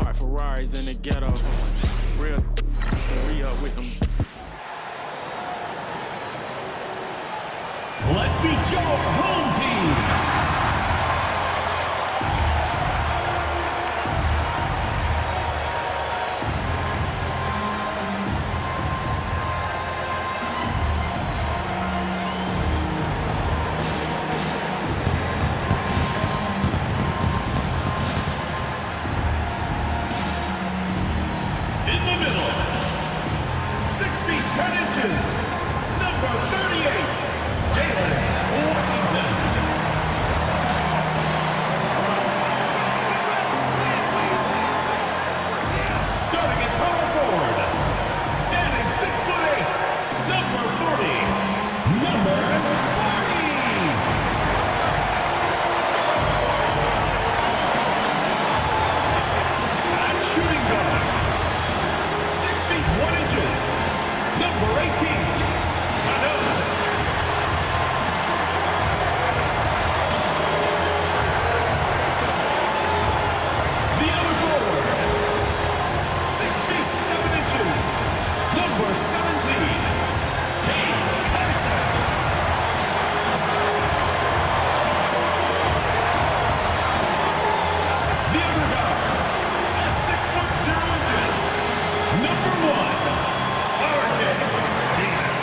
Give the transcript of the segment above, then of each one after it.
White Ferraris in the ghetto. Real used to re-up with them. Let's meet your home team. In the middle, 6 feet 10 inches, number 38, Washington. Starting at power forward, standing 6'8", number 40, number 40. At shooting guard, 6 feet 1 inches, number 18, Number 17, Tyson. The other guy, at 6'0", number 1, RJ Davis.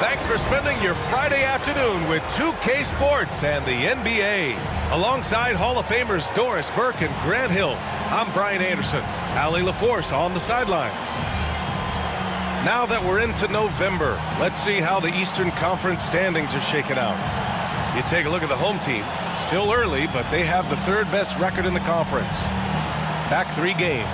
Thanks for spending your Friday afternoon with 2K Sports and the NBA. Alongside Hall of Famers Doris Burke and Grant Hill, I'm Brian Anderson. Allie LaForce on the sidelines. Now that we're into November, let's see how the Eastern Conference standings are shaken out. You take a look at the home team. Still early, but they have the third best record in the conference. Back 3 games.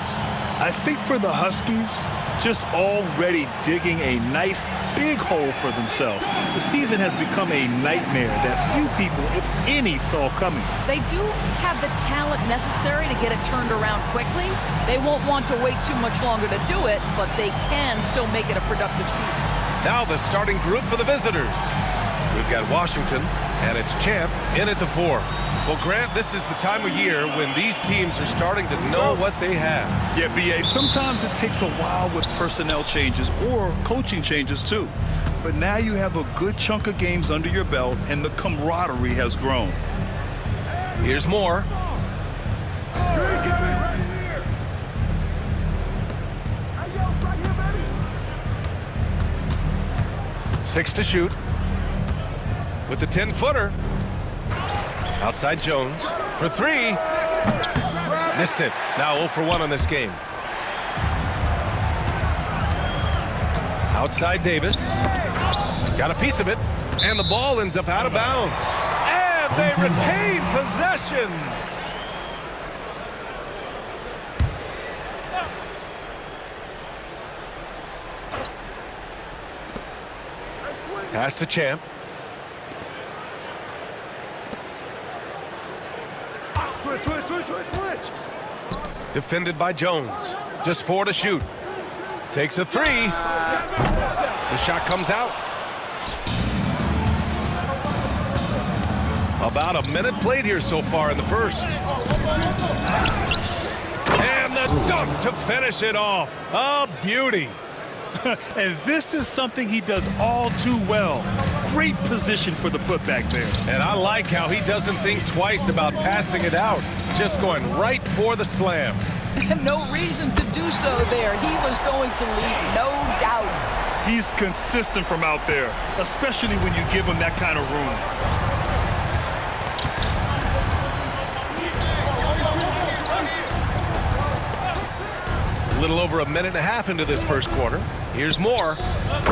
I think for the Huskies, just already digging a nice big hole for themselves. The season has become a nightmare that few people, if any, saw coming. They do have the talent necessary to get it turned around quickly. They won't want to wait too much longer to do it, but they can still make it a productive season. Now the starting group for the visitors. We've got Washington and its champ in at the 4. Well, Grant, this is the time of year when these teams are starting to know what they have. Yeah, B.A., sometimes it takes a while with personnel changes or coaching changes, too. But now you have a good chunk of games under your belt, and the camaraderie has grown. Here's more. Six to shoot. With the 10-footer. Outside Jones for 3. Missed it. Now 0 for 1 on this game. Outside Davis. Got a piece of it. And the ball ends up out of bounds. And they retain possession. Pass to Champ. Switch. Defended by Jones. Just 4 to shoot. Takes a 3. The shot comes out. About a minute played here so far in the first. And the dunk to finish it off. A beauty. And this is something he does all too well. Great position for the putback there. And I like how he doesn't think twice about passing it out. Just going right for the slam. No reason to do so there. He was going to lead, no doubt. He's consistent from out there, especially when you give him that kind of room. A little over a minute and a half into this first quarter. Here's more.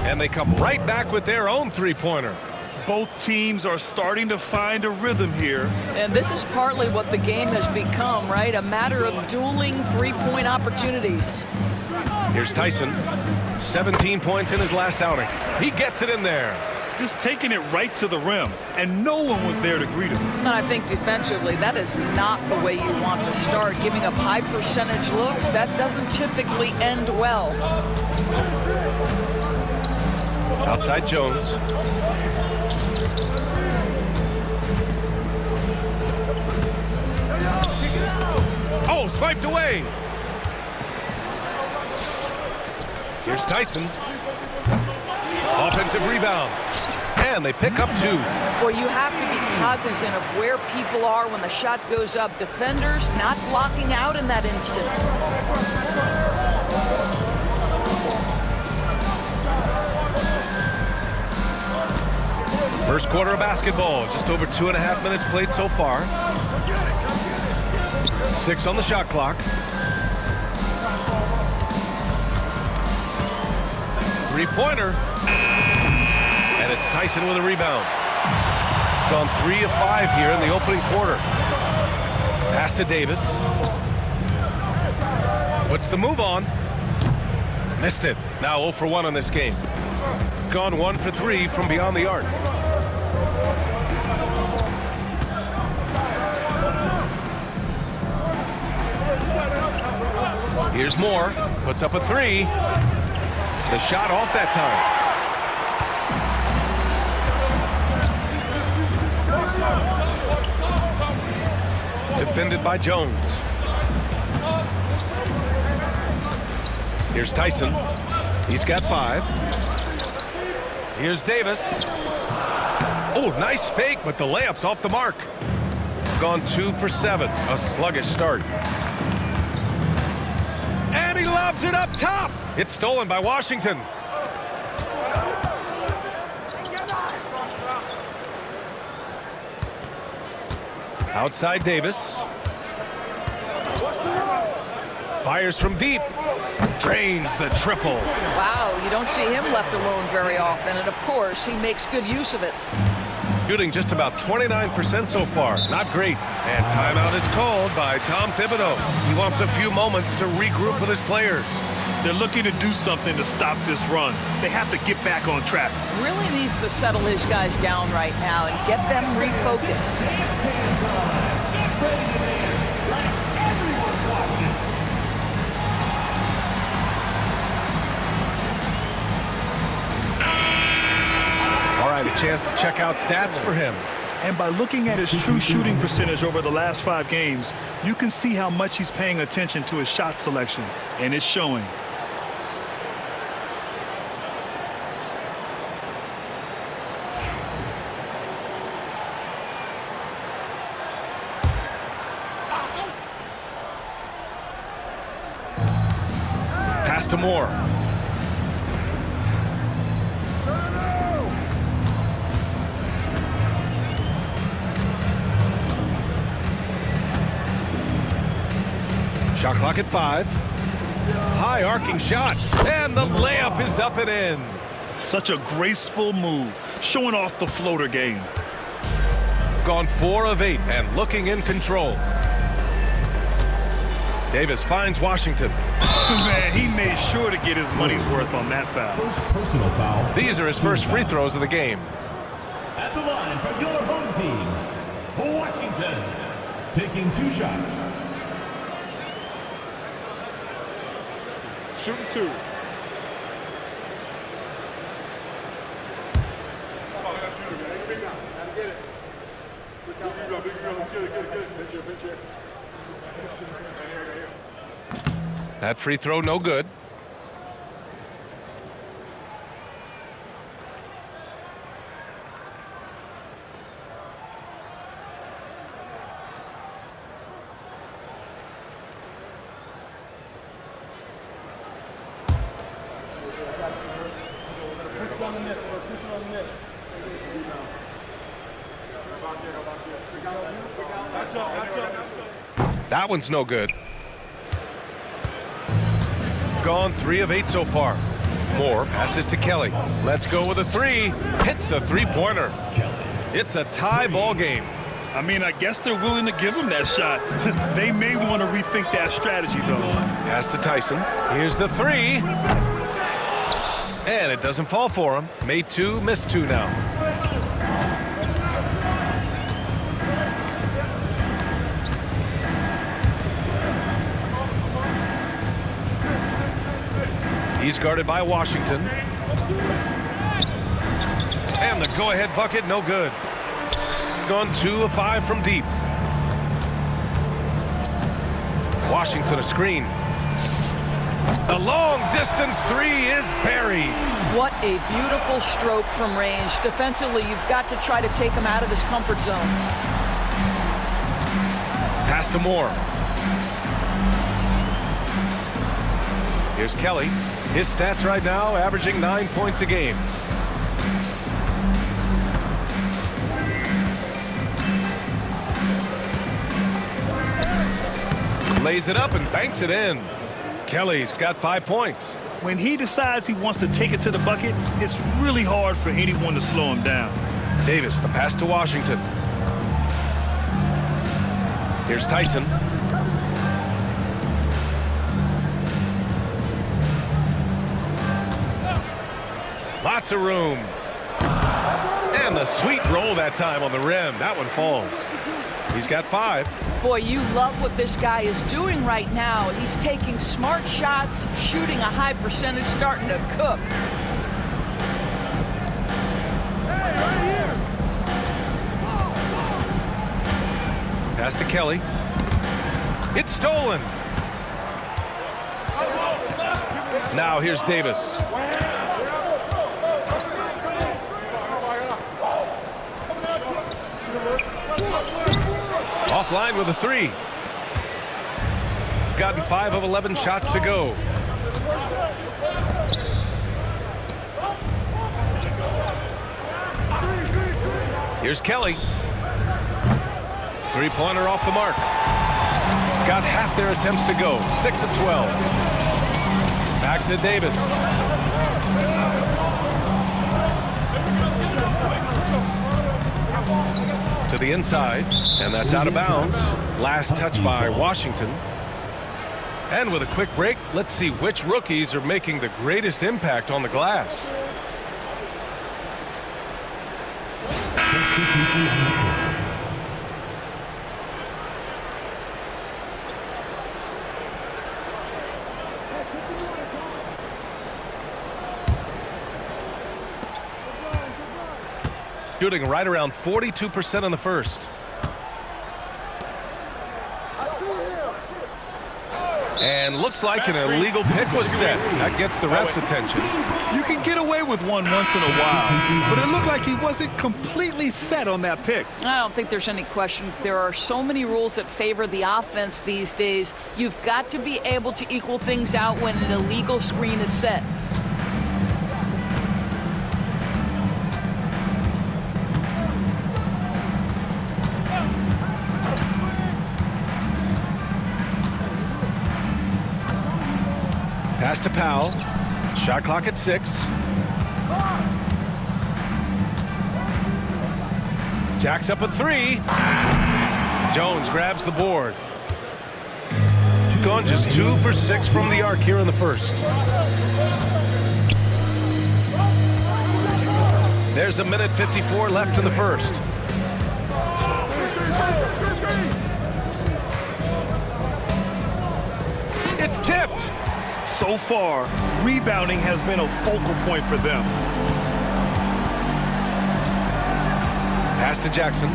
And they come right back with their own three-pointer. Both teams are starting to find a rhythm here. And this is partly what the game has become, right? A matter of dueling three-point opportunities. Here's Tyson. 17 points in his last outing. He gets it in there. Just taking it right to the rim, and no one was there to greet him. And I think defensively, that is not the way you want to start. Giving up high percentage looks, that doesn't typically end well. Outside Jones. wiped away. Here's Tyson. Offensive rebound. And they pick up 2. Boy, you have to be cognizant of where people are when the shot goes up. Defenders not blocking out in that instance. First quarter of basketball, just over 2.5 minutes played so far. 6 on the shot clock. 3-pointer. And it's Tyson with a rebound. Gone 3 of 5 here in the opening quarter. Pass to Davis. Puts the move on. Missed it. Now 0 for 1 on this game. Gone 1 for 3 from beyond the arc. Here's Moore. Puts up a 3. The shot off that time. Defended by Jones. Here's Tyson. He's got 5. Here's Davis. Oh, nice fake, but the layup's off the mark. Gone 2 for 7. A sluggish start. And he lobs it up top. It's stolen by Washington. Outside Davis. Fires from deep. Drains the triple. Wow, you don't see him left alone very often, and of course, he makes good use of it. Shooting just about 29% so far. Not great. And timeout is called by Tom Thibodeau. He wants a few moments to regroup with his players. They're looking to do something to stop this run. They have to get back on track. Really needs to settle his guys down right now and get them refocused. All right, a chance to check out stats for him. And by looking at his true shooting percentage over the last 5 games, you can see how much he's paying attention to his shot selection, and it's showing. Pass to Moore. Shot clock at 5. High arcing shot. And the layup is up and in. Such a graceful move, showing off the floater game. Gone 4 of 8 and looking in control. Davis finds Washington. Man, he made sure to get his money's worth on that foul. First personal foul. These are his first free throws of the game. At the line from your home team, Washington, taking 2 shots. Shooting 2. That free throw no good. That one's no good. Gone 3 of 8 so far. Moore passes to Kelly. Let's go with a 3. Hits a 3-pointer. It's a tie ball game. I mean, I guess they're willing to give him that shot. They may want to rethink that strategy, though. Pass to Tyson. Here's the 3. And it doesn't fall for him. Made 2, missed 2 now. He's guarded by Washington. And the go-ahead bucket, no good. Gone 2 of 5 from deep. Washington a screen. The long distance three is buried. What a beautiful stroke from range. Defensively, you've got to try to take him out of his comfort zone. Pass to Moore. Here's Kelly. His stats right now averaging 9 points a game. Lays it up and banks it in. Kelly's got 5 points. When he decides he wants to take it to the bucket, it's really hard for anyone to slow him down. Davis, the pass to Washington. Here's Tyson. Lots of room. And the sweet roll that time on the rim. That one falls. He's got 5. Boy, you love what this guy is doing right now. He's taking smart shots, shooting a high percentage, starting to cook. Pass to Kelly. It's stolen. Now here's Davis. Offline with a 3. Gotten 5 of 11 shots to go. Here's Kelly. 3-pointer off the mark. Got half their attempts to go. 6 of 12. Back to Davis. To the inside, and that's out of bounds. Last touch by Washington. And with a quick break, let's see which rookies are making the greatest impact on the glass. Shooting right around 42% in the first. And looks like an illegal pick was set. That gets the ref's attention. You can get away with one once in a while, but it looked like he wasn't completely set on that pick. I don't think there's any question. There are so many rules that favor the offense these days. You've got to be able to equal things out when an illegal screen is set. Pass to Powell. Shot clock at 6. Jacks up at 3. Jones grabs the board. UConn just 2 for 6 from the arc here in the first. There's a minute 54 left in the first. It's tipped. So far, rebounding has been a focal point for them. Pass to Jackson.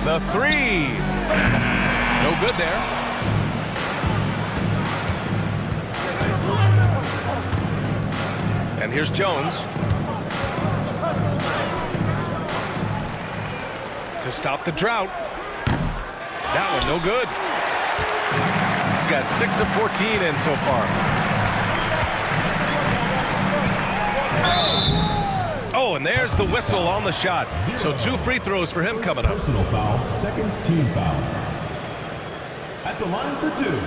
The 3. No good there. And here's Jones. To stop the drought. That one no good. Got 6 of 14 in so far. Oh, and there's the whistle on the shot. So 2 free throws for him coming up. Personal foul, second team foul. At the line for 2.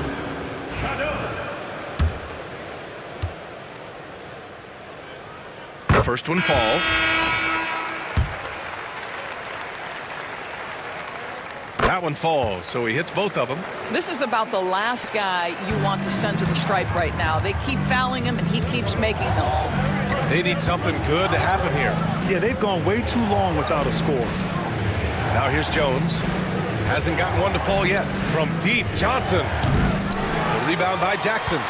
First one falls. That one falls, so he hits both of them. This is about the last guy you want to send to the stripe right now. They keep fouling him, and he keeps making them. They need something good to happen here. Yeah, they've gone way too long without a score. Now here's Jones. Hasn't gotten one to fall yet. From deep, Johnson. The rebound by Jackson.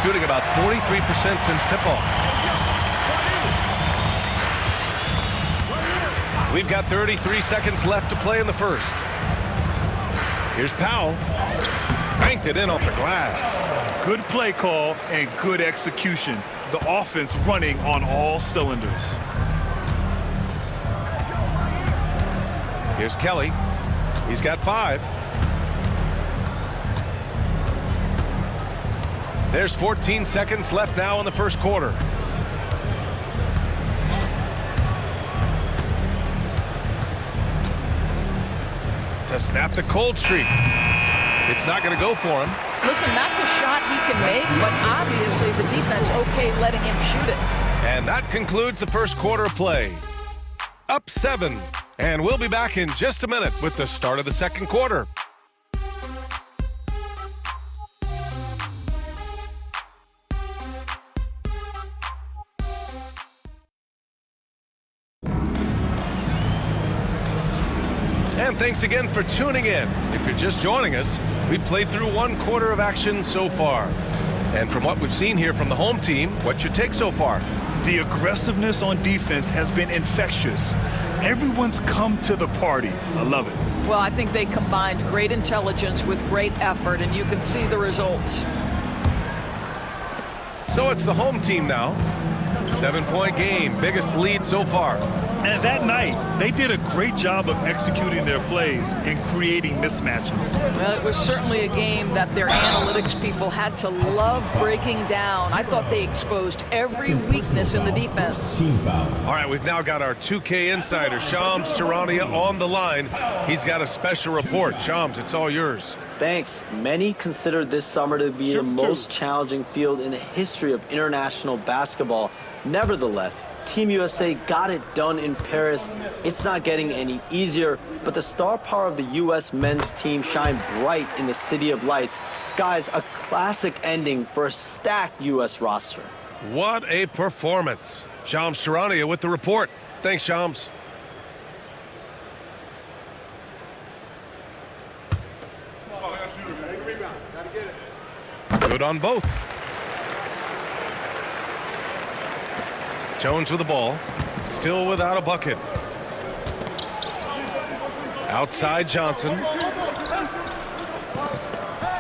shooting about 43% since tip-off. We've got 33 seconds left to play in the first. Here's Powell. Banked it in off the glass. Good play call and good execution. The offense running on all cylinders. Here's Kelly. He's got 5. There's 14 seconds left now in the first quarter. To snap the cold streak. It's not going to go for him. Listen, that's a shot he can make, but obviously the defense okay letting him shoot it. And that concludes the first quarter of play. Up 7. And we'll be back in just a minute with the start of the second quarter. And thanks again for tuning in. If you're just joining us, we've played through 1 quarter of action so far. And from what we've seen here from the home team, what's your take so far? The aggressiveness on defense has been infectious. Everyone's come to the party. I love it. Well, I think they combined great intelligence with great effort, and you can see the results. So it's the home team now. 7-point game, biggest lead so far. And that night, they did a great job of executing their plays and creating mismatches. Well, it was certainly a game that their analytics people had to love breaking down. I thought they exposed every weakness in the defense. All right, we've now got our 2K insider, Shams Charania, on the line. He's got a special report. Shams, it's all yours. Thanks. Many consider this summer to be the most challenging field in the history of international basketball. Nevertheless, Team USA got it done in Paris. It's not getting any easier, but the star power of the U.S. men's team shined bright in the City of Lights. Guys, a classic ending for a stacked U.S. roster. What a performance. Shams Charania with the report. Thanks, Shams. Good on both. Jones with the ball. Still without a bucket. Outside Johnson.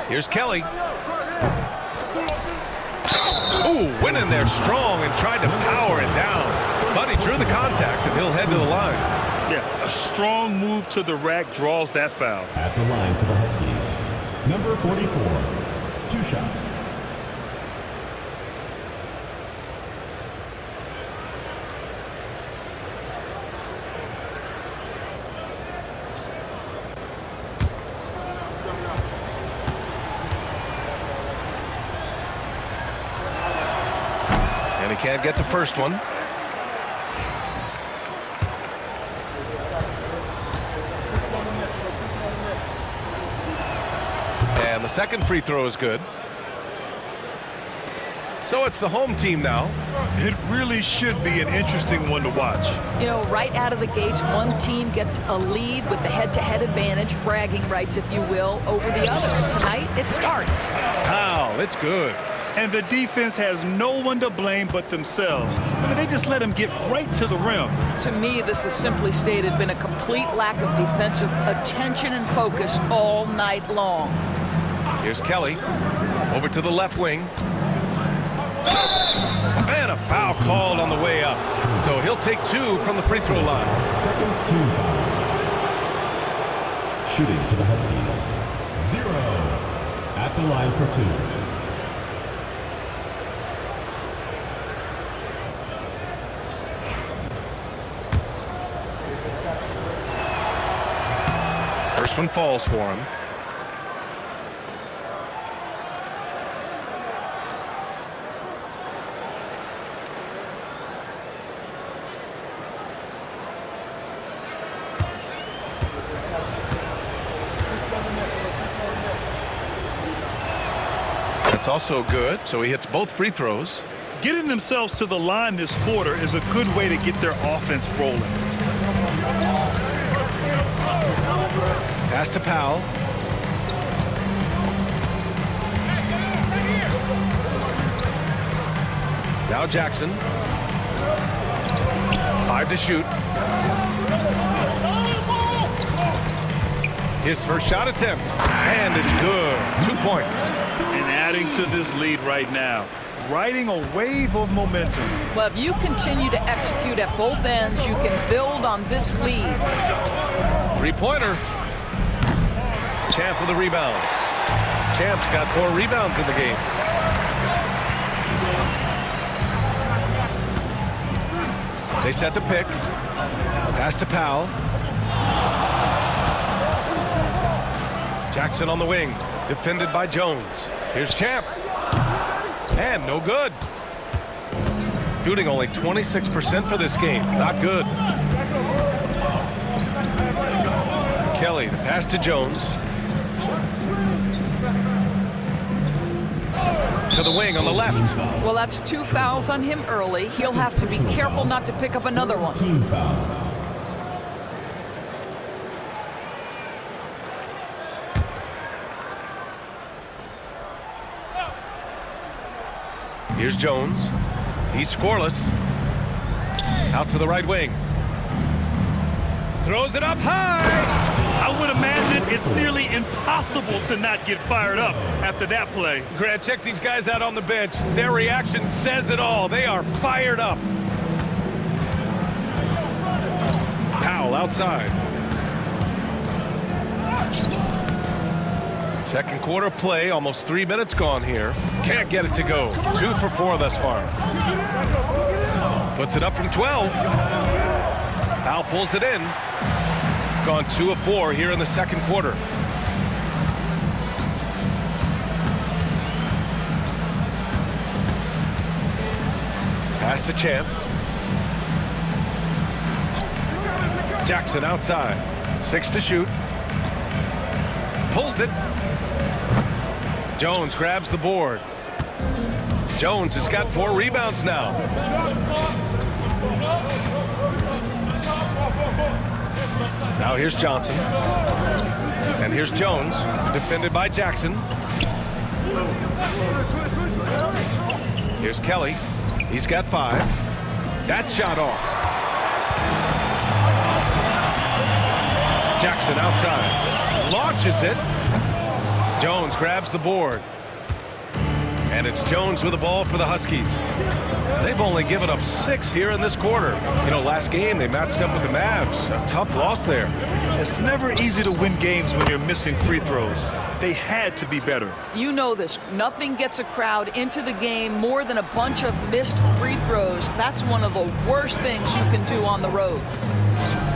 Here's Kelly. Ooh, went in there strong and tried to power it down. But he drew the contact and he'll head to the line. Yeah, a strong move to the rack draws that foul. At the line for the Huskies, number 44. 2 shots. And he can't get the first one. And the second free throw is good. So it's the home team now. It really should be an interesting one to watch. You know, right out of the gates, one team gets a lead with the head-to-head advantage, bragging rights, if you will, over the other. And tonight, it starts. Wow, it's good. And the defense has no one to blame but themselves. I mean, they just let them get right to the rim. To me, this has simply stated been a complete lack of defensive attention and focus all night long. Here's Kelly. Over to the left wing. And a foul called on the way up. So he'll take 2 from the free throw line. Second team foul. Shooting for the Huskies, 0. At the line for 2. First one falls for him. That's also good, so he hits both free throws. Getting themselves to the line this quarter is a good way to get their offense rolling. Pass to Powell. Now Jackson. 5 to shoot. His first shot attempt. And it's good. 2 points. And adding to this lead right now. Riding a wave of momentum. Well, if you continue to execute at both ends, you can build on this lead. 3-pointer. Champ with a rebound. Champ's got 4 rebounds in the game. They set the pick. Pass to Powell. Jackson on the wing. Defended by Jones. Here's Champ. And no good. Shooting only 26% for this game. Not good. Kelly, the pass to Jones. To the wing on the left. Well, that's 2 fouls on him early. He'll have to be careful not to pick up another one. Here's Jones. He's scoreless. Out to the right wing. Throws it up high. I would imagine it's nearly impossible to not get fired up after that play. Grant, check these guys out on the bench. Their reaction says it all. They are fired up. Powell outside. Second quarter play, almost 3 minutes gone here. Can't get it to go. 2 for 4 thus far. Puts it up from 12. Powell pulls it in. Gone 2 of 4 here in the second quarter. Pass to Champ. Jackson outside. 6 to shoot. Pulls it. Jones grabs the board. Jones has got 4 rebounds now. Now here's Johnson. And here's Jones, defended by Jackson. Here's Kelly. He's got 5. That shot off. Jackson outside. Launches it. Jones grabs the board. And it's Jones with the ball for the Huskies. They've only given up 6 here in this quarter. You know, last game they matched up with the Mavs. A tough loss there. It's never easy to win games when you're missing free throws. They had to be better. You know this. Nothing gets a crowd into the game more than a bunch of missed free throws. That's one of the worst things you can do on the road.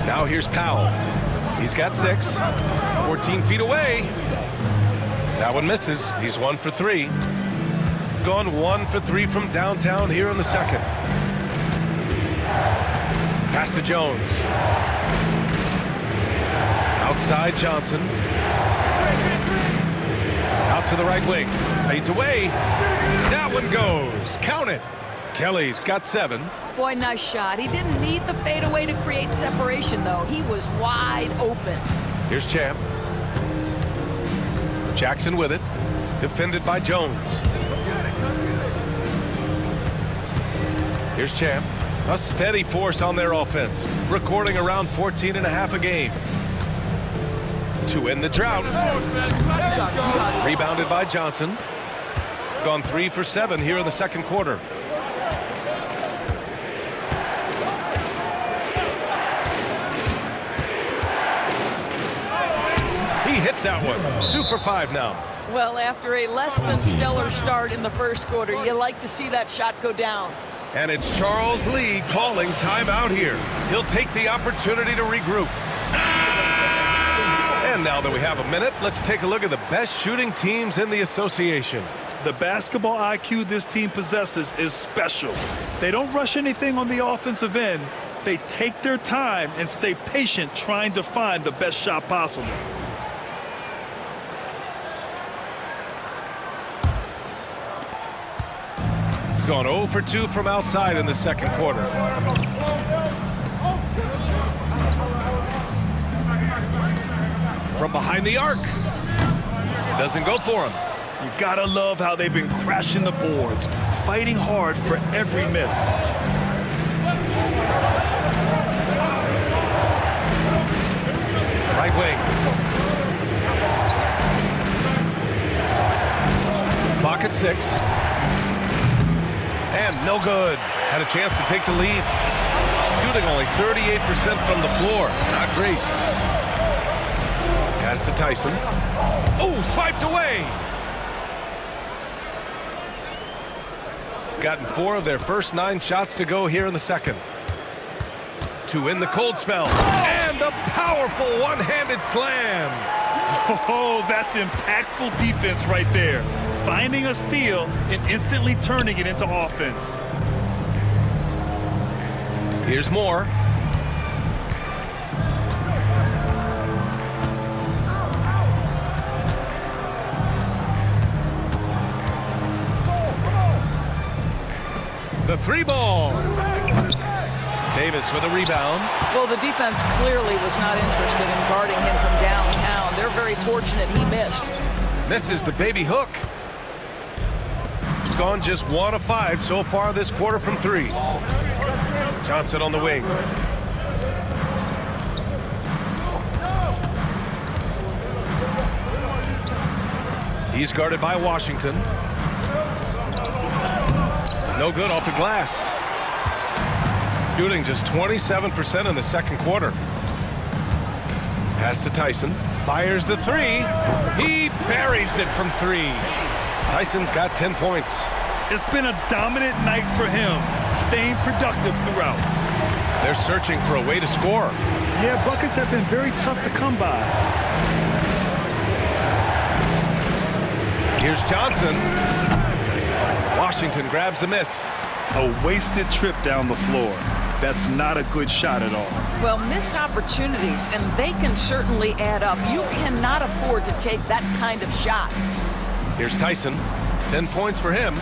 Now here's Powell. He's got 6. 14 feet away. That one misses. He's 1 for 3. Gone 1 for 3 from downtown here in the second. Pass to Jones. Outside Johnson. Out to the right wing. Fades away. That one goes. Count it. Kelly's got 7. Boy, nice shot. He didn't need the fadeaway to create separation, though. He was wide open. Here's Champ. Jackson with it. Defended by Jones. Here's Champ. A steady force on their offense. Recording around 14.5 a game. To end the drought. Rebounded by Johnson. Gone 3 for 7 here in the second quarter. He hits that one. 2 for 5 now. Well, after a less than stellar start in the first quarter, you like to see that shot go down. And it's Charles Lee calling timeout here. He'll take the opportunity to regroup. And now that we have a minute, let's take a look at the best shooting teams in the association. The basketball IQ this team possesses is special. They don't rush anything on the offensive end. They take their time and stay patient trying to find the best shot possible. Gone 0 for 2 from outside in the second quarter. From behind the arc. Doesn't go for him. You gotta love how they've been crashing the boards, fighting hard for every miss. Right wing. Clock at 6. And no good. Had a chance to take the lead. Shooting only 38% from the floor. Not great. Pass to Tyson. Oh, swiped away. Gotten 4 of their first 9 shots to go here in the second. To win the cold spell. And the powerful one-handed slam. Oh, that's impactful defense right there. Finding a steal and instantly turning it into offense. Here's more. The 3 ball. Davis with a rebound. Well, the defense clearly was not interested in guarding him from downtown. They're very fortunate he missed. Misses the baby hook. He's gone just 1 of 5 so far this quarter from 3. Johnson on the wing. He's guarded by Washington. No good off the glass. Shooting just 27% in the second quarter. Pass to Tyson. Fires the 3. He buries it from 3. Tyson's got 10 points. It's been a dominant night for him, staying productive throughout. They're searching for a way to score. Yeah, buckets have been very tough to come by. Here's Johnson. Washington grabs the miss. A wasted trip down the floor. That's not a good shot at all. Well, missed opportunities, and they can certainly add up. You cannot afford to take that kind of shot. Here's Tyson. 10 points for him.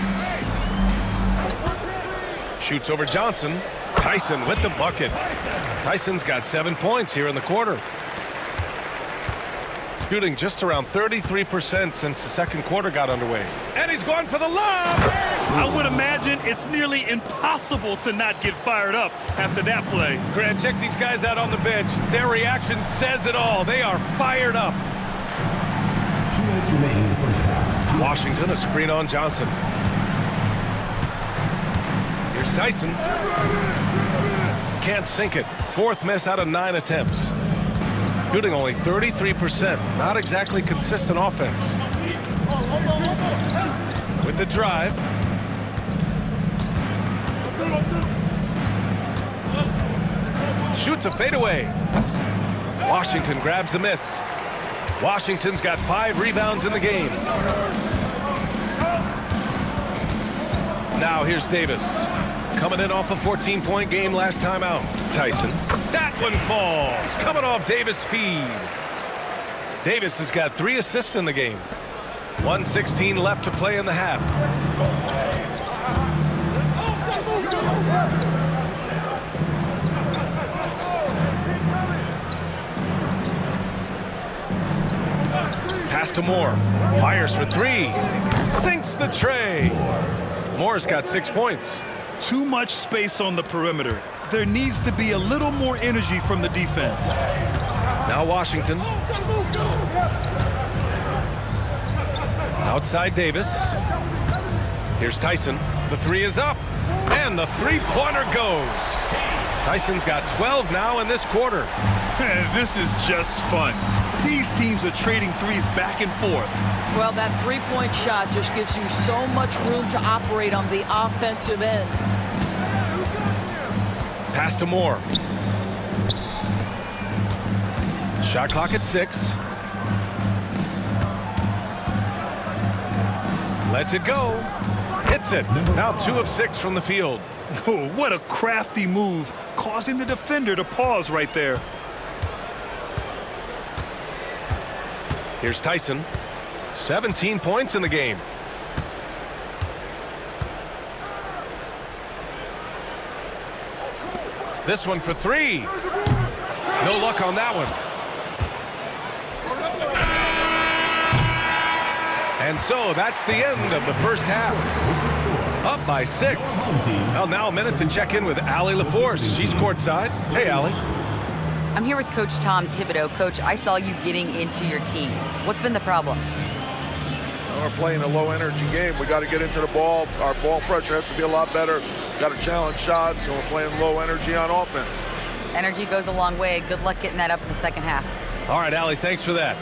Shoots over Johnson. Tyson with the bucket. Tyson's got 7 points here in the quarter. Shooting just around 33% since the second quarter got underway. And he's going for the lob! I would imagine it's nearly impossible to not get fired up after that play. Grant, check these guys out on the bench. Their reaction says it all. They are fired up. 2 minutes remaining in the first half. Washington, a screen on Johnson. Here's Tyson. Can't sink it. 4th miss out of 9 attempts. Shooting only 33%. Not exactly consistent offense. With the drive. Shoots a fadeaway. Washington grabs the miss. Washington's got 5 rebounds in the game. Now here's Davis. Coming in off a 14-point game last time out. Tyson. That one falls. Coming off Davis' feed. Davis has got 3 assists in the game. 1:16 left to play in the half. Pass to Moore. Fires for 3. Sinks the tray. Moore's got 6 points. Too much space on the perimeter. There needs to be a little more energy from the defense. Now Washington. Outside Davis. Here's Tyson. The 3 is up. And the 3-pointer goes. Tyson's got 12 now in this quarter. This is just fun. These teams are trading 3s back and forth. Well, that 3-point shot just gives you so much room to operate on the offensive end. Pass to Moore. Shot clock at 6. Lets it go. Hits it. Now 2 of 6 from the field. Oh, what a crafty move, causing the defender to pause right there. Here's Tyson. 17 points in the game. This one for 3. No luck on that one. And so that's the end of the first half. Up by 6. Well, now a minute to check in with Allie LaForce. She's courtside. Hey, Allie. I'm here with Coach Tom Thibodeau. Coach, I saw you getting into your team. What's been the problem? We're playing a low-energy game. We got to get into the ball. Our ball pressure has to be a lot better. Got to challenge shots, and we're playing low energy on offense. Energy goes a long way. Good luck getting that up in the second half. All right, Allie, thanks for that.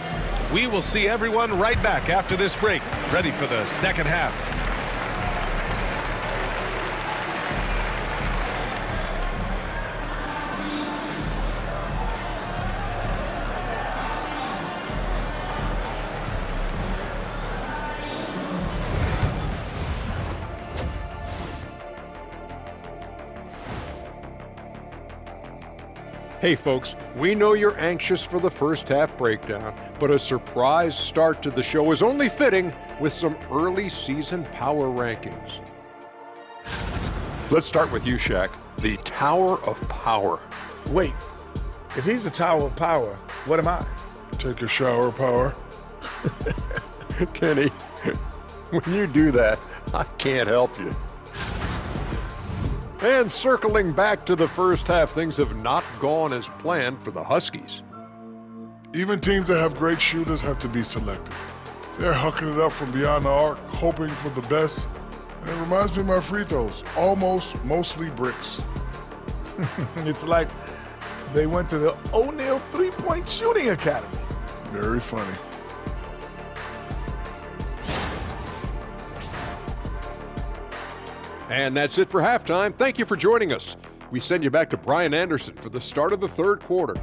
We will see everyone right back after this break, ready for the second half. Hey folks, we know you're anxious for the first half breakdown, but a surprise start to the show is only fitting with some early season power rankings. Let's start with you, Shaq, the Tower of Power. Wait, if he's the Tower of Power, what am I? Take a shower, Power. Kenny, when you do that, I can't help you. And circling back to the first half, things have not gone as planned for the Huskies. Even teams that have great shooters have to be selective. They're hucking it up from beyond the arc, hoping for the best. And it reminds me of my free throws, mostly bricks. It's like they went to the O'Neal three-point shooting academy. Very funny. And that's it for halftime. Thank you for joining us. We send you back to Brian Anderson for the start of the third quarter.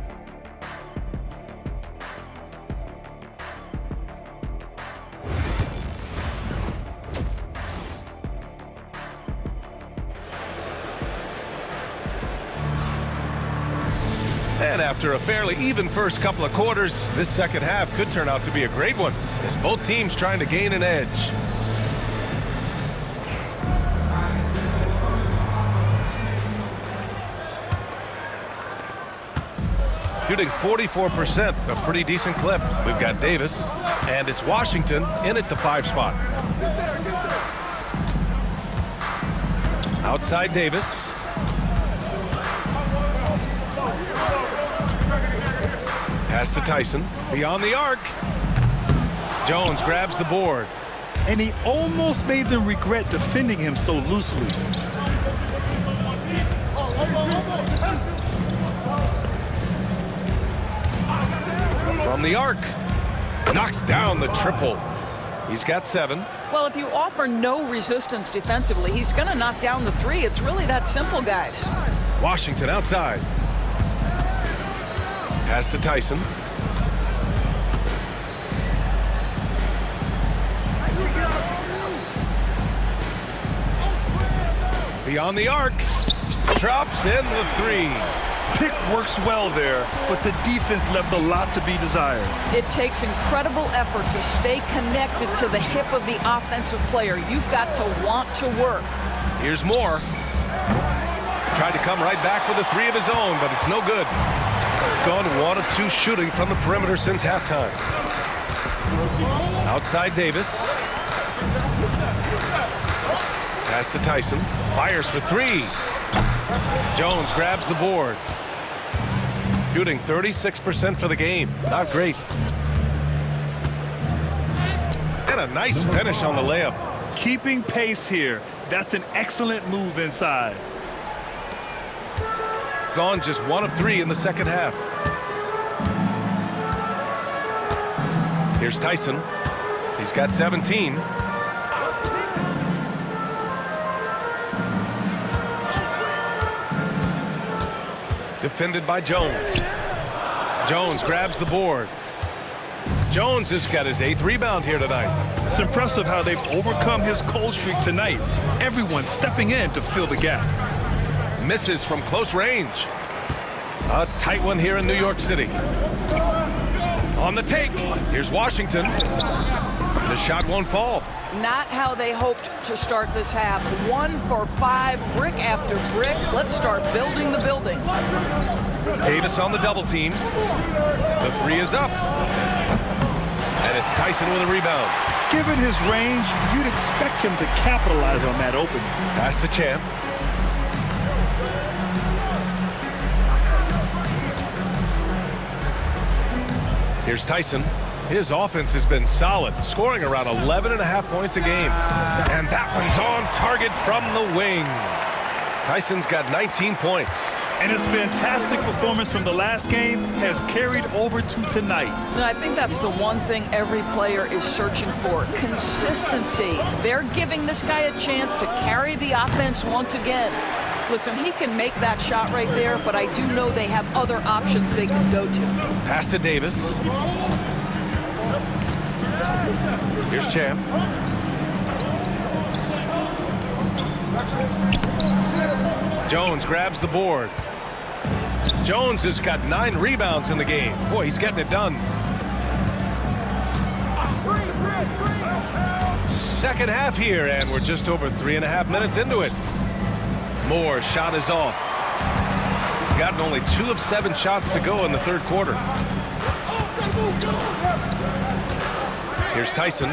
And after a fairly even first couple of quarters, this second half could turn out to be a great one, as both teams trying to gain an edge. Shooting 44%, a pretty decent clip. We've got Davis, and it's Washington in at the 5 spot. Outside Davis. Pass to Tyson. Beyond the arc. Jones grabs the board. And he almost made them regret defending him so loosely. From the arc. Knocks down the triple. He's got 7. Well, if you offer no resistance defensively, he's going to knock down the 3. It's really that simple, guys. Washington outside. Pass to Tyson. Beyond the arc. Drops in the 3. Pick works well there, but the defense left a lot to be desired. It takes incredible effort to stay connected to the hip of the offensive player. You've got to want to work. Here's more. Tried to come right back with a 3 of his own, but it's no good. Gone 1 of 2 shooting from the perimeter since halftime. Outside Davis. Pass to Tyson. Fires for 3. Jones grabs the board. Shooting 36% for the game. Not great. And a nice finish on the layup. Keeping pace here. That's an excellent move inside. Gone just 1 of 3 in the second half. Here's Tyson. He's got 17. Defended by Jones. Jones grabs the board. Jones has got his 8th rebound here tonight. It's impressive how they've overcome his cold streak tonight. Everyone stepping in to fill the gap. Misses from close range. A tight one here in New York City. On the take. Here's Washington. The shot won't fall. Not how they hoped to start this half. 1 for 5, brick after brick. Let's start building the building. Davis on the double team. The 3 is up. And it's Tyson with a rebound. Given his range, you'd expect him to capitalize on that opening. Pass to Champ. Here's Tyson. His offense has been solid, scoring around 11.5 points a game. And that one's on target from the wing. Tyson's got 19 points. And his fantastic performance from the last game has carried over to tonight. And I think that's the one thing every player is searching for, consistency. They're giving this guy a chance to carry the offense once again. Listen, he can make that shot right there, but I do know they have other options they can go to. Pass to Davis. Here's Champ. Jones grabs the board. Jones has got 9 rebounds in the game. Boy, he's getting it done. Second half here, and we're just over 3.5 minutes into it. Moore's shot is off. Gotten only 2 of 7 shots to go in the third quarter. Here's Tyson.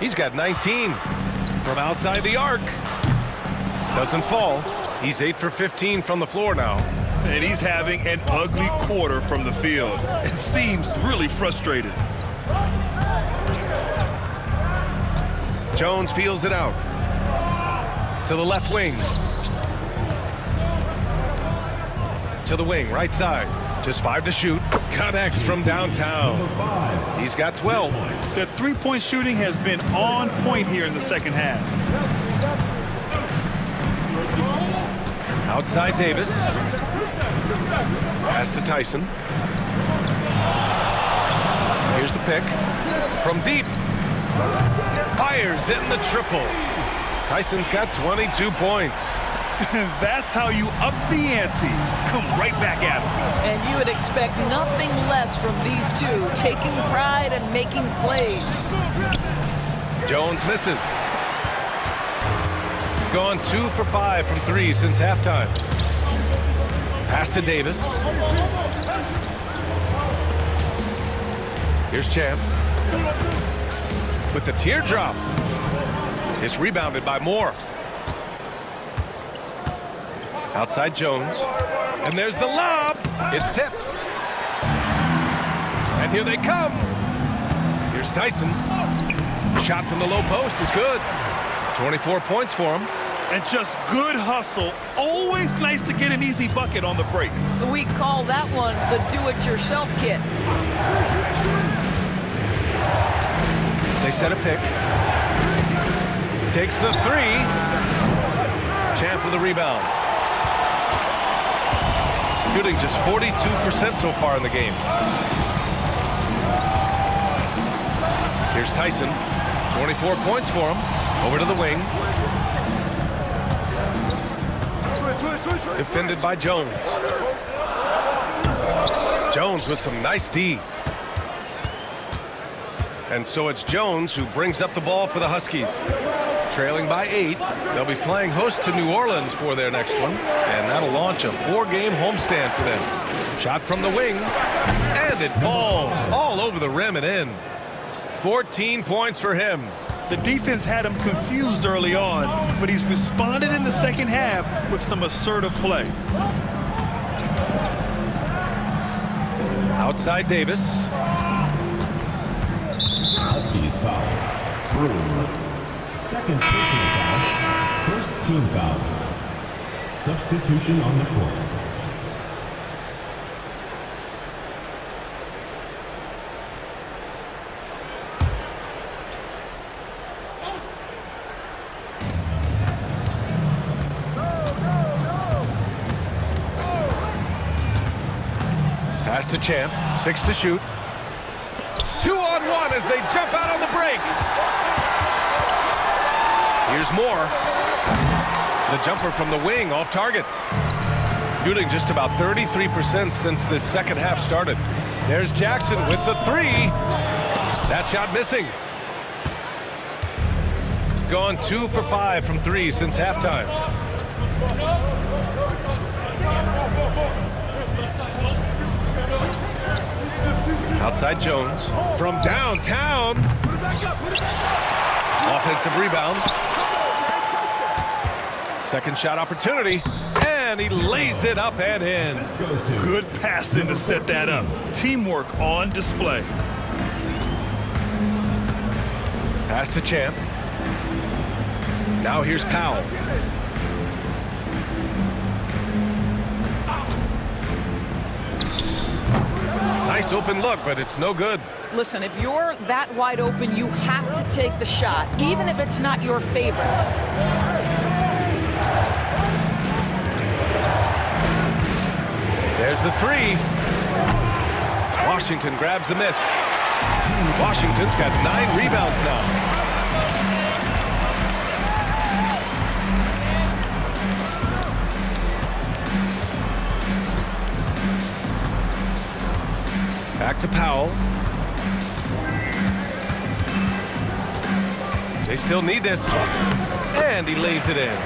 He's got 19 from outside the arc. Doesn't fall. He's 8 for 15 from the floor now. And he's having an ugly quarter from the field. It seems really frustrated. Jones feels it out. To the left wing. To the wing, right side. Just 5 to shoot. Connects from downtown. He's got 12. The three-point shooting has been on point here in the second half. Outside Davis. Pass to Tyson. Here's the pick. From deep. Fires in the triple. Tyson's got 22 points. That's how you up the ante. Come right back at him. And you would expect nothing less from these two, taking pride and making plays. Jones misses. Gone 2 for 5 from 3 since halftime. Pass to Davis. Here's Champ. With the teardrop. It's rebounded by Moore. Outside Jones. And there's the lob. It's tipped. And here they come. Here's Tyson. Shot from the low post is good. 24 points for him. And just good hustle. Always nice to get an easy bucket on the break. We call that one the do-it-yourself kit. They set a pick. Takes the 3. Champ with the rebound. Shooting just 42% so far in the game. Here's Tyson. 24 points for him. Over to the wing. Defended by Jones. Jones with some nice D. And so it's Jones who brings up the ball for the Huskies. Trailing by 8. They'll be playing host to New Orleans for their next one. And that'll launch a 4-game homestand for them. Shot from the wing. And it falls all over the rim and in. 14 points for him. The defense had him confused early on, but he's responded in the second half with some assertive play. Outside Davis. Huskies foul. Second personal foul. First team foul. Substitution on the court. Pass to Champ. 6 to shoot. 2-on-1 as they jump out on the break. Here's Moore. The jumper from the wing off target. Shooting just about 33% since this second half started. There's Jackson with the 3. That shot missing. Gone 2 for 5 from 3 since halftime. Outside Jones. From downtown. Offensive rebound. Second shot opportunity, and he lays it up and in. Good passing to set that up. Teamwork on display. Pass to Champ. Now here's Powell. Nice open look, but it's no good. Listen, if you're that wide open, you have to take the shot, even if it's not your favorite. There's the three. Washington grabs the miss. Washington's got 9 rebounds now. Back to Powell. They still need this. And he lays it in.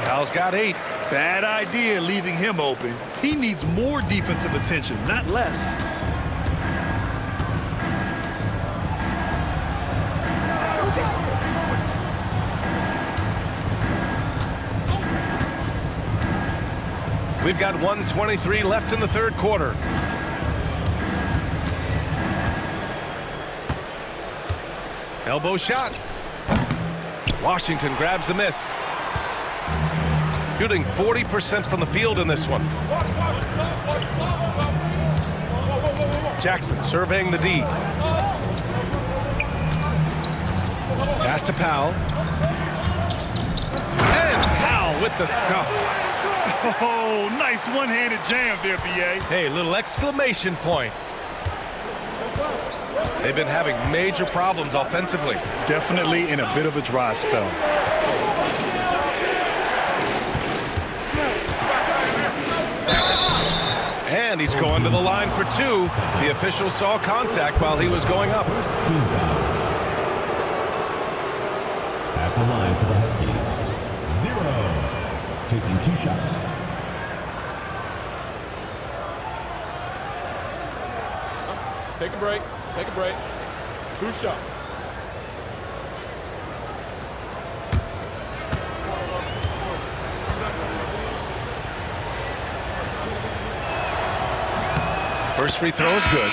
Powell's got 8. Bad idea leaving him open. He needs more defensive attention, not less. We've got 1:23 left in the third quarter. Elbow shot. Washington grabs the miss. Shooting 40% from the field in this one. Jackson surveying the D. Pass to Powell. And Powell with the stuff. Oh, nice one-handed jam there, B.A. Hey, little exclamation point. They've been having major problems offensively. Definitely in a bit of a dry spell. And he's going to the line for 2. The official saw contact while he was going up. At the line for the Huskies, 0. Taking 2 shots. Take a break. Take a break. 2 shots. First free throw is good.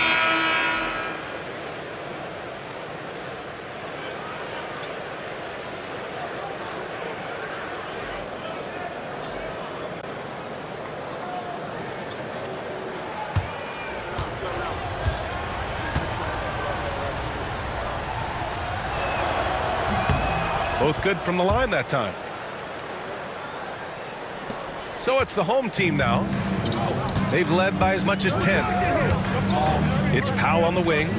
Both good from the line that time. So it's the home team now. They've led by as much as 10. It's Powell on the wing.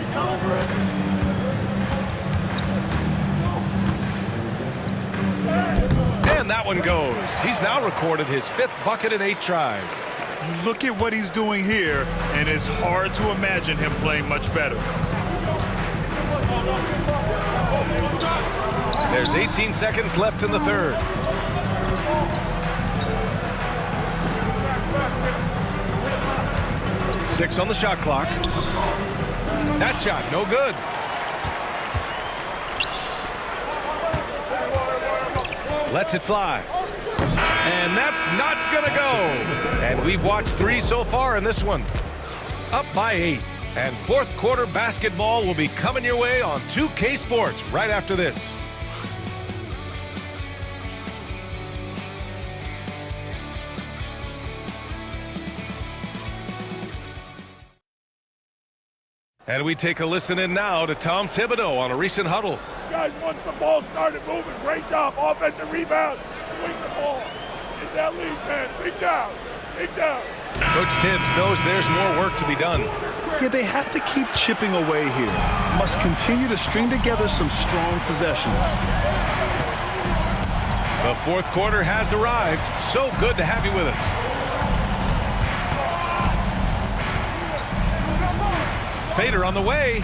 And that one goes. He's now recorded his 5th bucket in 8 tries. You look at what he's doing here, and it's hard to imagine him playing much better. There's 18 seconds left in the third. Six on the shot clock. That shot, no good. Lets it fly. And that's not gonna go. And we've watched 3 so far in this one. Up by 8. And fourth quarter basketball will be coming your way on 2K Sports right after this. And we take a listen in now to Tom Thibodeau on a recent huddle. Guys, once the ball started moving, great job. Offensive rebound, swing the ball. Get that lead, man. Big down. Big down. Coach Tibbs knows there's more work to be done. Yeah, they have to keep chipping away here. Must continue to string together some strong possessions. The fourth quarter has arrived. So good to have you with us. Fader on the way.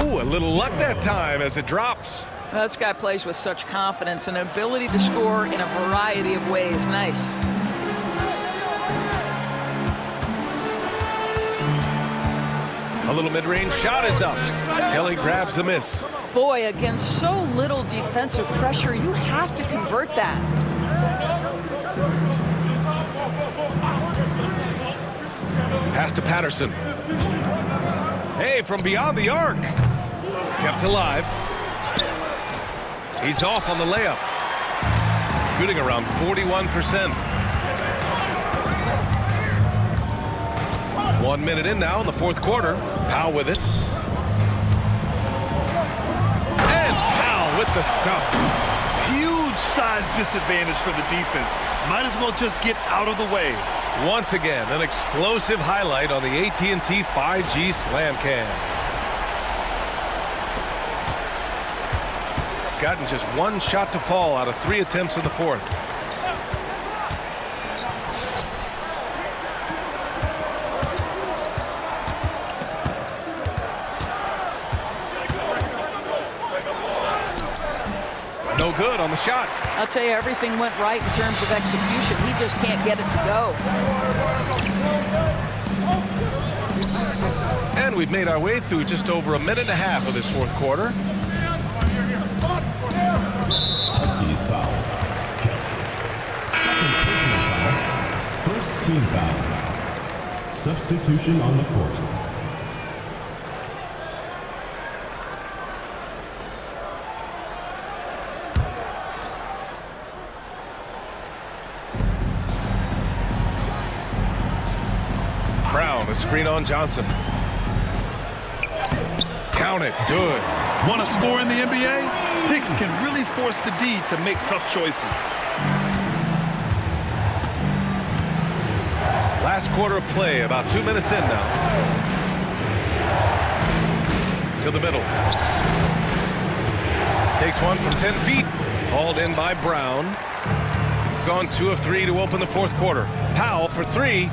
Ooh, a little luck that time as it drops. Well, this guy plays with such confidence and ability to score in a variety of ways. Nice. A little mid-range shot is up. Kelly grabs the miss. Boy, against so little defensive pressure, you have to convert that. Pass to Patterson. Hey, from beyond the arc. Kept alive. He's off on the layup. Shooting around 41%. 1 minute in now in the fourth quarter. Powell with it. And Powell with the stuff. Huge size disadvantage for the defense. Might as well just get out of the way. Once again, an explosive highlight on the AT&T 5G Slam Cam. Gotten just one shot to fall out of 3 attempts in the fourth. No good on the shot. I'll tell you, everything went right in terms of execution. He just can't get it to go. And we've made our way through just over 1.5 minutes of this fourth quarter. Huskies foul. Second personal foul. First team foul. Substitution on the court. Brown, a screen on Johnson. Count it, good. Want to score in the NBA? Hicks can really force the D to make tough choices. Last quarter of play, about 2 minutes in now. To the middle. Takes one from 10 feet. Hauled in by Brown. Gone 2 of 3 to open the fourth quarter. Powell for 3.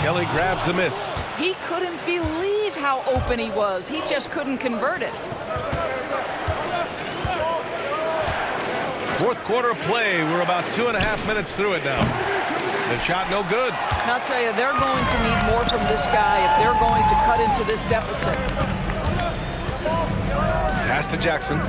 Kelly grabs the miss. He couldn't believe how open he was. He just couldn't convert it. Fourth quarter of play. We're about 2.5 minutes through it now. The shot no good. I'll tell you, they're going to need more from this guy if they're going to cut into this deficit. Pass to Jackson.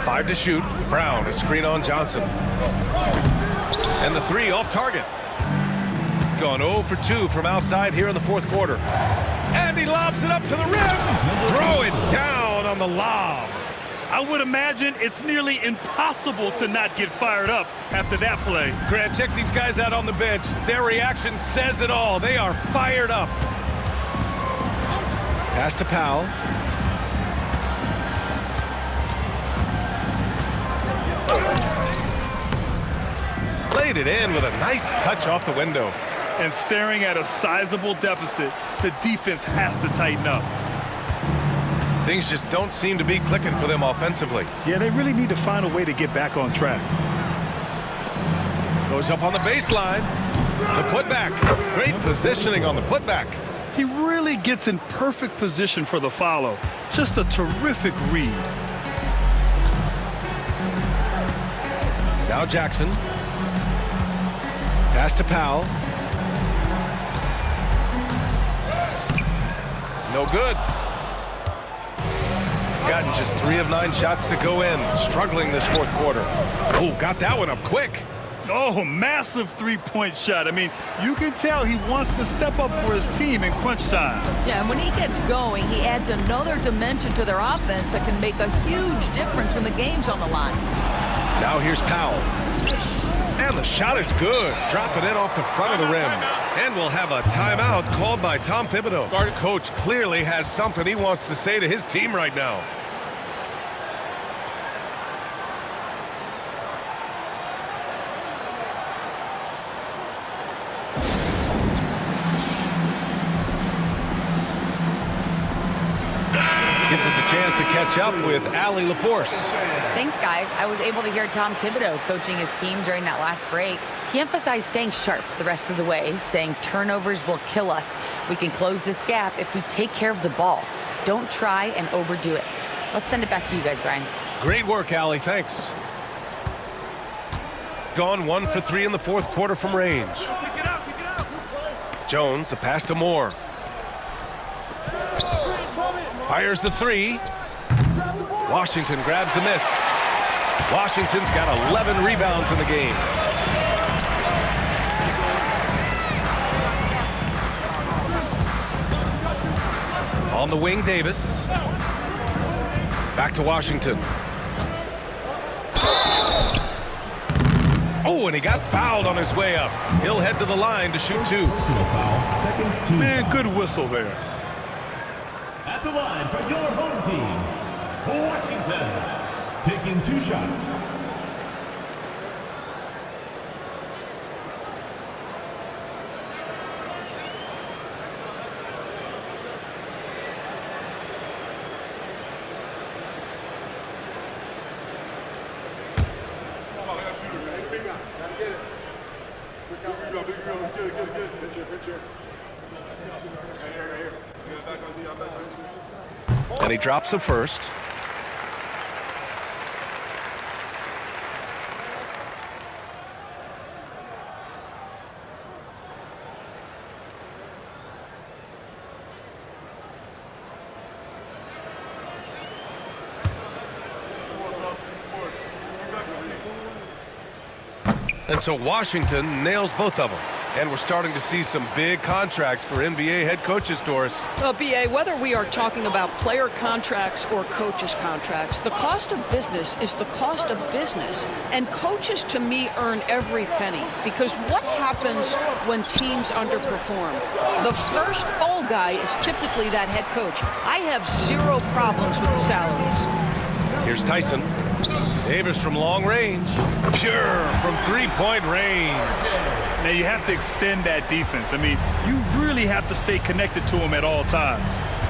Five to shoot. Brown, a screen on Johnson. And the 3 off target. Gone 0 for 2 from outside here in the fourth quarter. And he lobs it up to the rim. Throw it down on the lob. I would imagine it's nearly impossible to not get fired up after that play. Grant, check these guys out on the bench. Their reaction says it all. They are fired up. Pass to Powell. Laid it in with a nice touch off the window. And staring at a sizable deficit, the defense has to tighten up. Things just don't seem to be clicking for them offensively. Yeah, they really need to find a way to get back on track. Goes up on the baseline. The putback. Great positioning on the putback. He really gets in perfect position for the follow. Just a terrific read. Now Jackson. Pass to Powell. No good. Gotten just 3 of 9 shots to go in. Struggling this fourth quarter. Oh, got that one up quick. Oh, massive three-point shot. I mean, you can tell he wants to step up for his team in crunch time. Yeah, and when he gets going, he adds another dimension to their offense that can make a huge difference when the game's on the line. Now here's Powell. And the shot is good. Drop it in off the front of the rim. And we'll have a timeout called by Tom Thibodeau. Our coach clearly has something he wants to say to his team right now. Gives us a chance to catch up with Allie LaForce. Thanks, guys. I was able to hear Tom Thibodeau coaching his team during that last break. He emphasized staying sharp the rest of the way, saying turnovers will kill us. We can close this gap if we take care of the ball. Don't try and overdo it. Let's send it back to you guys, Brian. Great work, Allie. Thanks. gone 1 for 3 in the fourth quarter from range. Jones, the pass to Moore. Fires the 3. Washington grabs the miss. Washington's got 11 rebounds in the game. On the wing, Davis. Back to Washington. Oh, and he got fouled on his way up. He'll head to the line to shoot 2. Man, good whistle there. At the line for your home team, Washington, taking 2 shots. And he drops the first. And so Washington nails both of them. And we're starting to see some big contracts for NBA head coaches, Doris. Well, B.A., whether we are talking about player contracts or coaches' contracts, the cost of business is the cost of business. And coaches, to me, earn every penny. Because what happens when teams underperform? The first fall guy is typically that head coach. I have 0 problems with the salaries. Here's Tyson. Davis from long range. Pure from three-point range. Now, you have to extend that defense. I mean, you really have to stay connected to him at all times.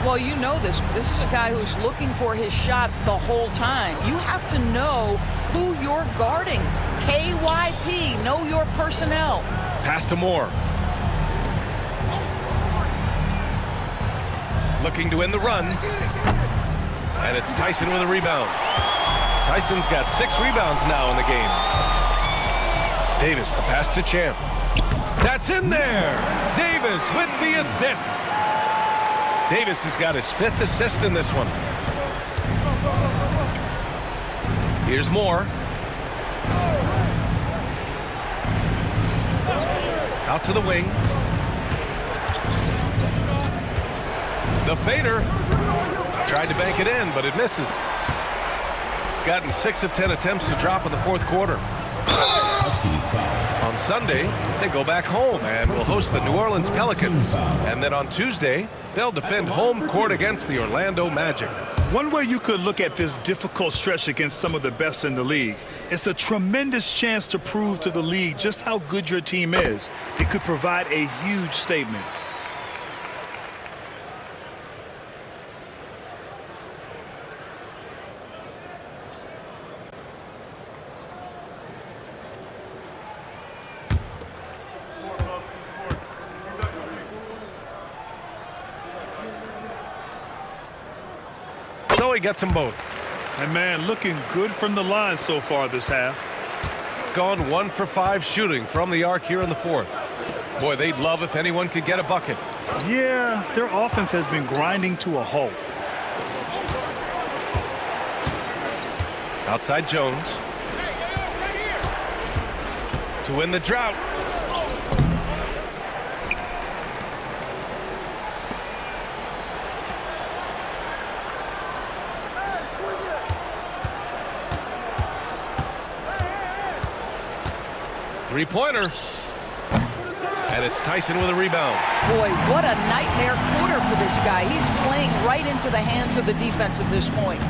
Well, you know this. This is a guy who's looking for his shot the whole time. You have to know who you're guarding. KYP, know your personnel. Pass to Moore. Looking to end the run. And it's Tyson with a rebound. Tyson's got 6 rebounds now in the game. Davis, the pass to Champ. That's in there. Davis with the assist. Davis has got his 5th assist in this one. Here's Moore. Out to the wing. The fader. Tried to bank it in, but it misses. Gotten 6 of 10 attempts to drop in the fourth quarter. On Sunday, they go back home and will host the New Orleans Pelicans. And then on Tuesday, they'll defend home court against the Orlando Magic. One way you could look at this difficult stretch against some of the best in the league, it's a tremendous chance to prove to the league just how good your team is. It could provide a huge statement. So he gets them both. And man, looking good from the line so far this half. Gone 1 for 5 shooting from the arc here in the fourth. Boy, they'd love if anyone could get a bucket. Yeah, their offense has been grinding to a halt. Outside Jones. To win the drought. Three-pointer. And it's Tyson with a rebound. Boy, what a nightmare quarter for this guy. He's playing right into the hands of the defense at this point.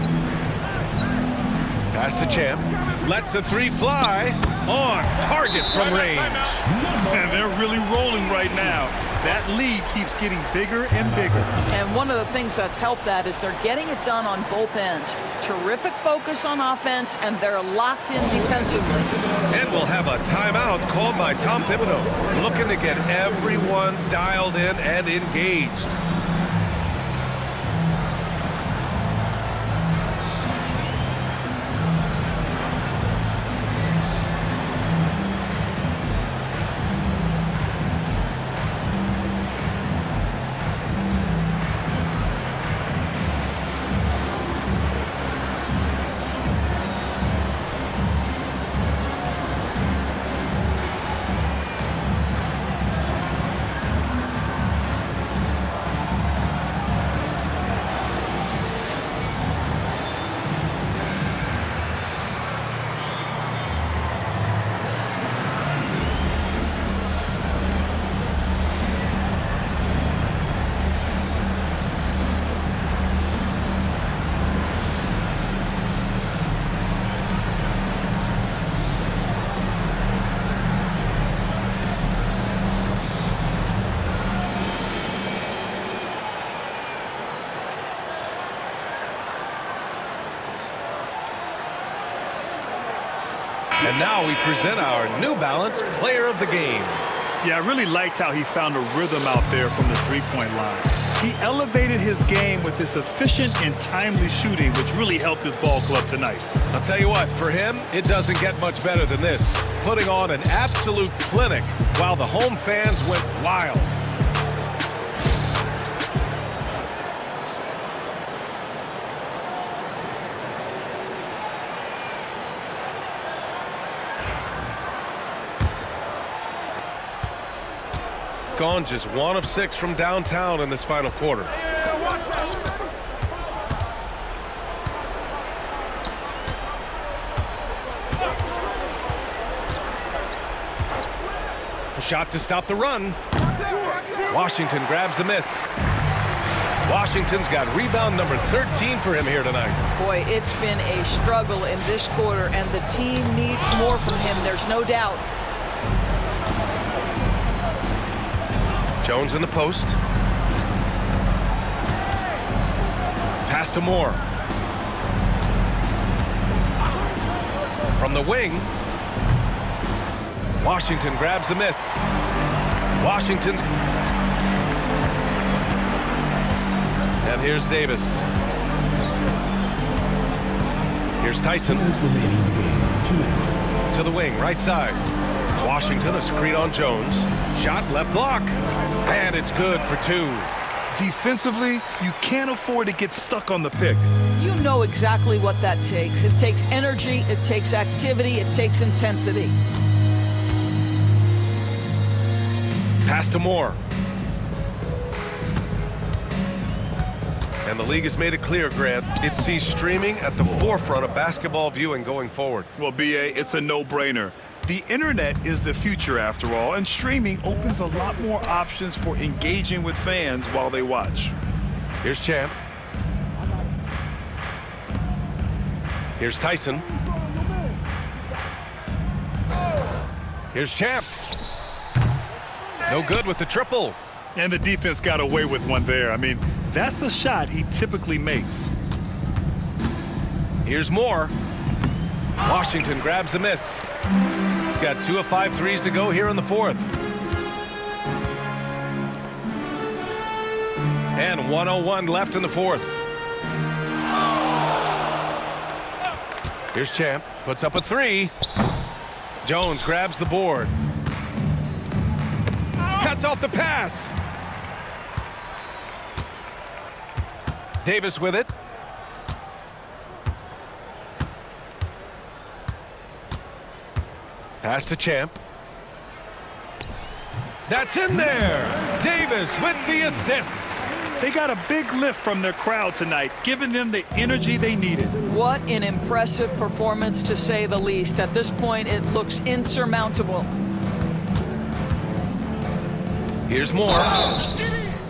Pass to Champ. Lets the 3 fly. On target from range. And they're really rolling right now. That lead keeps getting bigger and bigger. And one of the things that's helped that is they're getting it done on both ends. Terrific focus on offense, and they're locked in defensively. And we'll have a timeout called by Tom Thibodeau, looking to get everyone dialed in and engaged. And now we present our New Balance Player of the Game. Yeah, I really liked how he found a rhythm out there from the three-point line. He elevated his game with his efficient and timely shooting, which really helped his ball club tonight. I'll tell you what, for him, it doesn't get much better than this. Putting on an absolute clinic while the home fans went wild. Gone just 1 of 6 from downtown in this final quarter. A shot to stop the run. Washington grabs the miss. Washington's got rebound number 13 for him here tonight. Boy, it's been a struggle in this quarter, and the team needs more from him, there's no doubt. Jones in the post. Pass to Moore. From the wing. Washington grabs the miss. Washington's. And here's Davis. Here's Tyson. To the wing, right side. Washington, a screen on Jones. Shot left block. And it's good for 2. Defensively, you can't afford to get stuck on the pick. You know exactly what that takes. It takes energy, it takes activity, it takes intensity. Pass to Moore. And the league has made it clear, Grant, it sees streaming at the forefront of basketball viewing going forward. Well, B.A., it's a no-brainer. The internet is the future, after all, and streaming opens a lot more options for engaging with fans while they watch. Here's Champ. Here's Tyson. Here's Champ. No good with the triple. And the defense got away with one there. I mean, that's a shot he typically makes. Here's Moore. Washington grabs the miss. Got 2 of 5 threes to go here in the 4th. And 1:01 left in the 4th. Here's Champ. Puts up a 3. Jones grabs the board. Cuts off the pass. Davis with it. Pass to Champ. That's in there. Davis with the assist. They got a big lift from their crowd tonight, giving them the energy they needed. What an impressive performance, to say the least. At this point, it looks insurmountable. Here's Moore.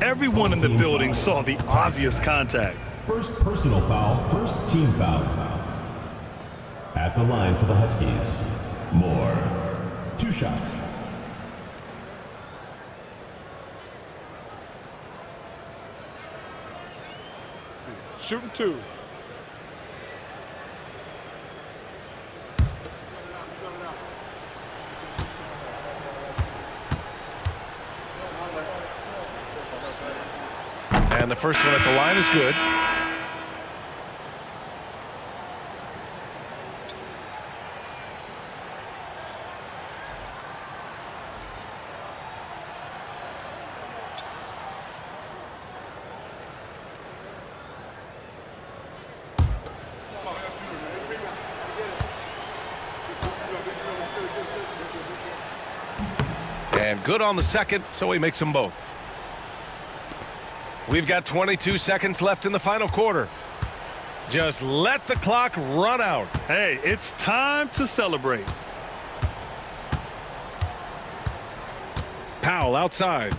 Everyone in the building saw the obvious contact. First personal foul, first team foul. At the line for the Huskies, Moore. 2 shots. Shooting 2. And the first one at the line is good. And good on the second, so he makes them both. We've got 22 seconds left in the final quarter. Just let the clock run out. Hey, it's time to celebrate. Powell outside.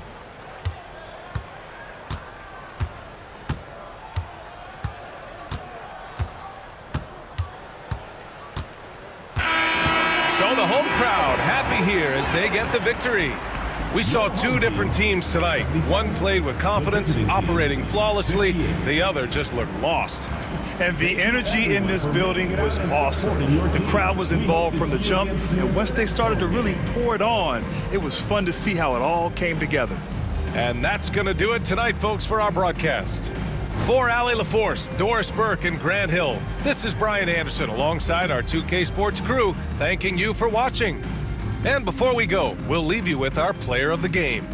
So the home crowd happy here as they get the victory. We saw 2 different teams tonight. One played with confidence, operating flawlessly. The other just looked lost. And the energy in this building was awesome. The crowd was involved from the jump, and once they started to really pour it on, it was fun to see how it all came together. And that's going to do it tonight, folks, for our broadcast. For Allie LaForce, Doris Burke, and Grant Hill, this is Brian Anderson alongside our 2K Sports crew, thanking you for watching. And before we go, we'll leave you with our player of the game.